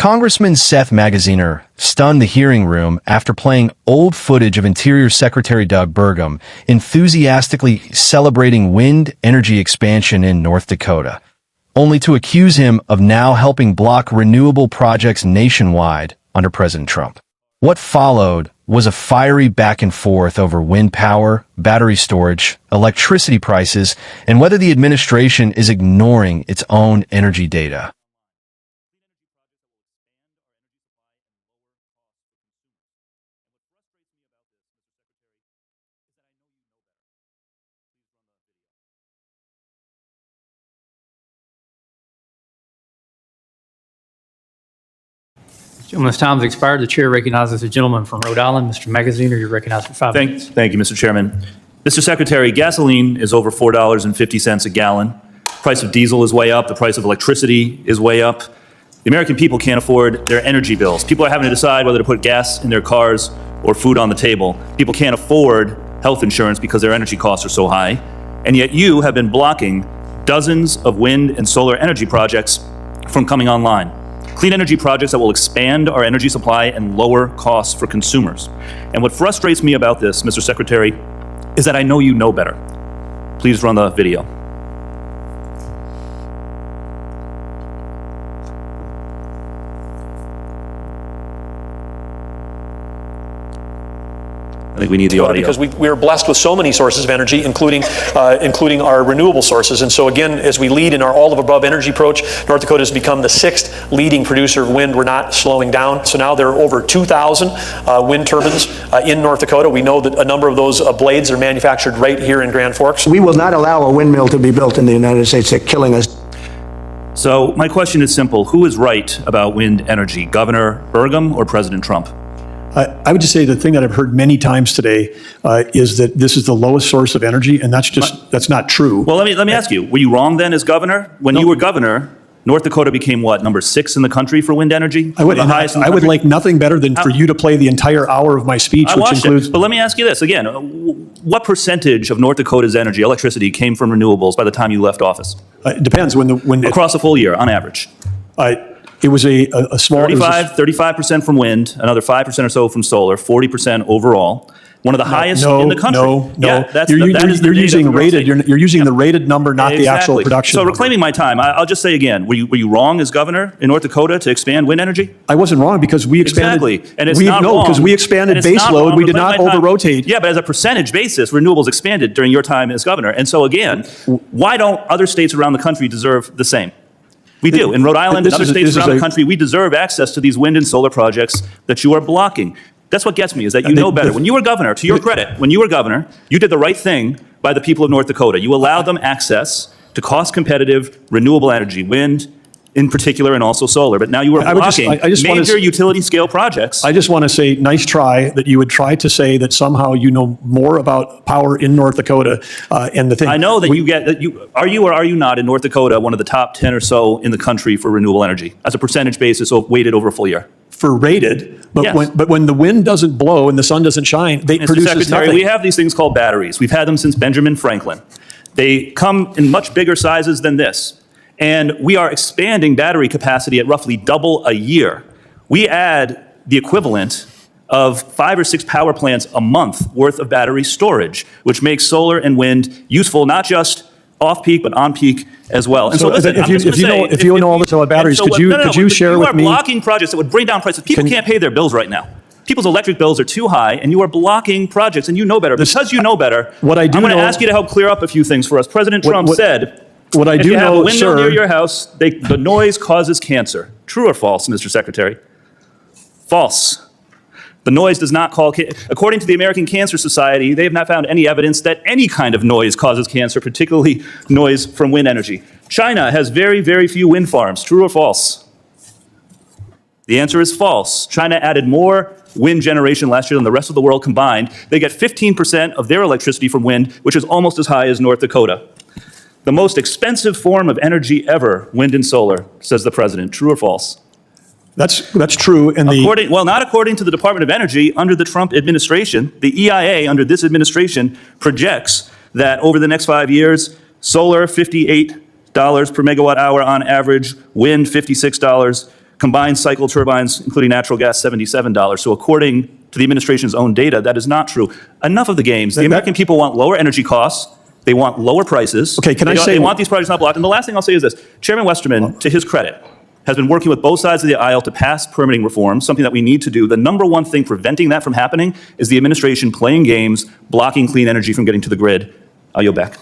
Congressman Seth Magaziner stunned the hearing room after playing old footage of Interior Secretary Doug Burgum enthusiastically celebrating wind energy expansion in North Dakota, only to accuse him of now helping block renewable projects nationwide under President Trump. What followed was a fiery back and forth over wind power, battery storage, electricity prices, and whether the administration is ignoring its own energy data. Gentleman's time has expired. The chair recognizes the gentleman from Rhode Island, Mr. Magaziner. You're recognized for 5 minutes. Thank you, Mr. Chairman. Mr. Secretary, gasoline is over $4.50 a gallon. The price of diesel is way up. The price of electricity is way up. The American people can't afford their energy bills. People are having to decide whether to put gas in their cars or food on the table. People can't afford health insurance because their energy costs are so high. And yet you have been blocking dozens of wind and solar energy projects from coming online. Clean energy projects that will expand our energy supply and lower costs for consumers. And what frustrates me about this, Mr. Secretary, is that I know you know better. Please run the video. I think we need the audio. Because we are blessed with so many sources of energy, including our renewable sources. And so again, as we lead in our all-of-above energy approach, North Dakota has become the 6th leading producer of wind. We're not slowing down. So now there are over 2,000 wind turbines in North Dakota. We know that a number of those blades are manufactured right here in Grand Forks. We will not allow a windmill to be built in the United States. They're killing us. So my question is simple. Who is right about wind energy, Governor Burgum or President Trump? I would just say the thing that I've heard many times today is that this is the lowest source of energy, and that's not true. Well, let me ask you, were you wrong then as governor? When you were governor, North Dakota became what, number 6 in the country for wind energy? I would like nothing better than for you to play the entire hour of my speech, which includes... But let me ask you this, again, what percentage of North Dakota's energy, electricity, came from renewables by the time you left office? It depends. Across a full year, on average. It was a small... 35% from wind, another 5% or so from solar, 40% overall. One of the highest in the country. No. Yeah, you're using rated. You're using the rated number, not the actual production. So reclaiming my time, I'll just say again, were you wrong as governor in North Dakota to expand wind energy? I wasn't wrong because we expanded. Exactly, and it's not wrong. Because we expanded baseload. We did not over-rotate. Yeah, but as a percentage basis, renewables expanded during your time as governor. And so again, why don't other states around the country deserve the same? We do. In Rhode Island and other states around the country, we deserve access to these wind and solar projects that you are blocking. That's what gets me, is that you know better. When you were governor, to your credit, when you were governor, you did the right thing by the people of North Dakota. You allowed them access to cost-competitive renewable energy, wind in particular, and also solar. But now you are blocking major utility-scale projects. I just want to say, nice try, that you would try to say that somehow you know more about power in North Dakota. And the thing I know that are you or are you not in North Dakota one of the top 10 or so in the country for renewable energy as a percentage basis, weighted over a full year? For rated, but yes. when the wind doesn't blow and the sun doesn't shine, they produce nothing. We have these things called batteries. We've had them since Benjamin Franklin. They come in much bigger sizes than this. And we are expanding battery capacity at roughly double a year. We add the equivalent of 5 or 6 power plants a month worth of battery storage, which makes solar and wind useful not just off-peak, but on-peak as well. And so listen, if you know all this about batteries, could you share with me? You are blocking projects that would bring down prices. People can't pay their bills right now. People's electric bills are too high, and you are blocking projects, and you know better. Because you know better, I'm going to ask you to help clear up a few things for us. President Trump said, if you have a windmill near your house, the noise causes cancer. True or false, Mr. Secretary? False. The noise does not cause cancer. According to the American Cancer Society, they have not found any evidence that any kind of noise causes cancer, particularly noise from wind energy. China has very, very few wind farms. True or false? The answer is false. China added more wind generation last year than the rest of the world combined. They get 15% of their electricity from wind, which is almost as high as North Dakota. The most expensive form of energy ever, wind and solar, says the president. True or false? That's true. And not according to the Department of Energy. Under the Trump administration, the EIA under this administration projects that over the next 5 years, solar $58 per megawatt hour on average, wind $56 Combined cycle turbines, including natural gas, $77. So according to the administration's own data, that is not true. Enough of the games. The American people want lower energy costs. They want lower prices. Okay, they want these projects not blocked. And the last thing I'll say is this. Chairman Westerman, to his credit, has been working with both sides of the aisle to pass permitting reform, something that we need to do. The number one thing preventing that from happening is the administration playing games, blocking clean energy from getting to the grid. I'll yield back.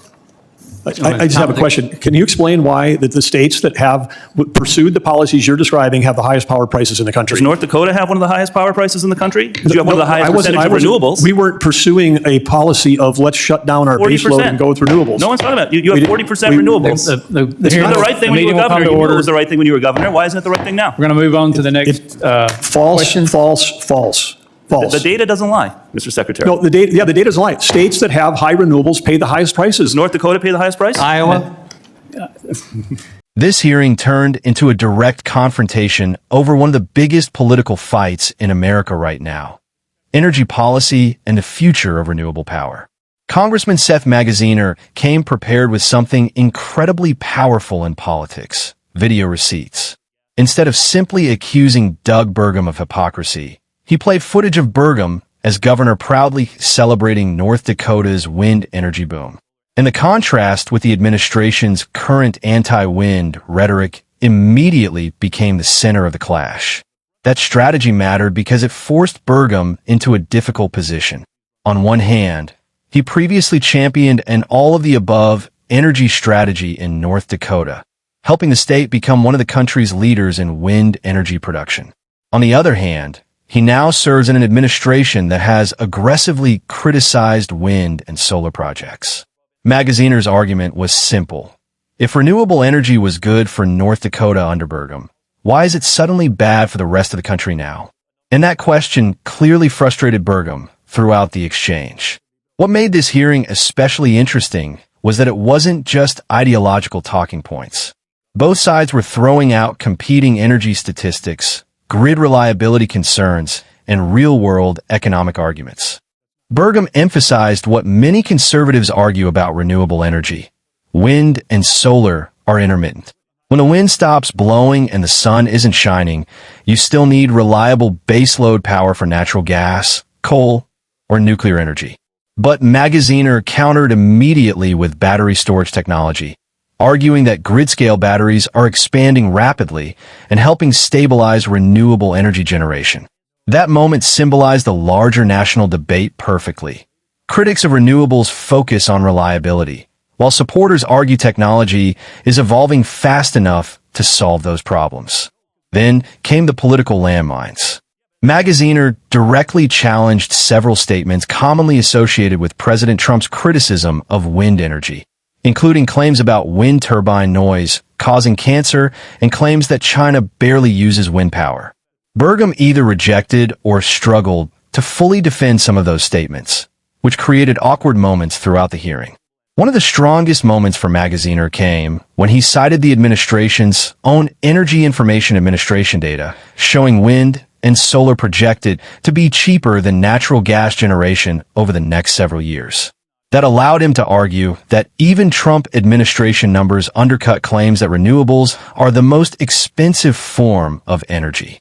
I just have a question. Can you explain why the states that have pursued the policies you're describing have the highest power prices in the country? Does North Dakota have one of the highest power prices in the country? Because you have one of the highest percentage of renewables. We weren't pursuing a policy of let's shut down our baseload and go with renewables. No one's talking about it. You have 40% renewables. It's not the right thing when you were governor. You knew it was the right thing when you were governor. Why isn't it the right thing now? We're going to move on to the next question. False. The data doesn't lie, Mr. Secretary. No, the data doesn't lie. States that have high renewables pay the highest prices. Does North Dakota pay the highest price? Iowa. This hearing turned into a direct confrontation over one of the biggest political fights in America right now: energy policy and the future of renewable power. Congressman Seth Magaziner came prepared with something incredibly powerful in politics: video receipts. Instead of simply accusing Doug Burgum of hypocrisy, he played footage of Burgum as governor proudly celebrating North Dakota's wind energy boom. And the contrast with the administration's current anti-wind rhetoric immediately became the center of the clash. That strategy mattered because it forced Burgum into a difficult position. On one hand, he previously championed an all-of-the-above energy strategy in North Dakota, helping the state become one of the country's leaders in wind energy production. On the other hand, he now serves in an administration that has aggressively criticized wind and solar projects. Magaziner's argument was simple. If renewable energy was good for North Dakota under Burgum, why is it suddenly bad for the rest of the country now? And that question clearly frustrated Burgum throughout the exchange. What made this hearing especially interesting was that it wasn't just ideological talking points. Both sides were throwing out competing energy statistics, grid reliability concerns, and real-world economic arguments. Burgum emphasized what many conservatives argue about renewable energy. Wind and solar are intermittent. When the wind stops blowing and the sun isn't shining, you still need reliable baseload power for natural gas, coal, or nuclear energy. But Magaziner countered immediately with battery storage technology, arguing that grid-scale batteries are expanding rapidly and helping stabilize renewable energy generation. That moment symbolized the larger national debate perfectly. Critics of renewables focus on reliability, while supporters argue technology is evolving fast enough to solve those problems. Then came the political landmines. Magaziner directly challenged several statements commonly associated with President Trump's criticism of wind energy, including claims about wind turbine noise causing cancer and claims that China barely uses wind power. Burgum either rejected or struggled to fully defend some of those statements, which created awkward moments throughout the hearing. One of the strongest moments for Magaziner came when he cited the administration's own Energy Information Administration data, showing wind and solar projected to be cheaper than natural gas generation over the next several years. That allowed him to argue that even Trump administration numbers undercut claims that renewables are the most expensive form of energy.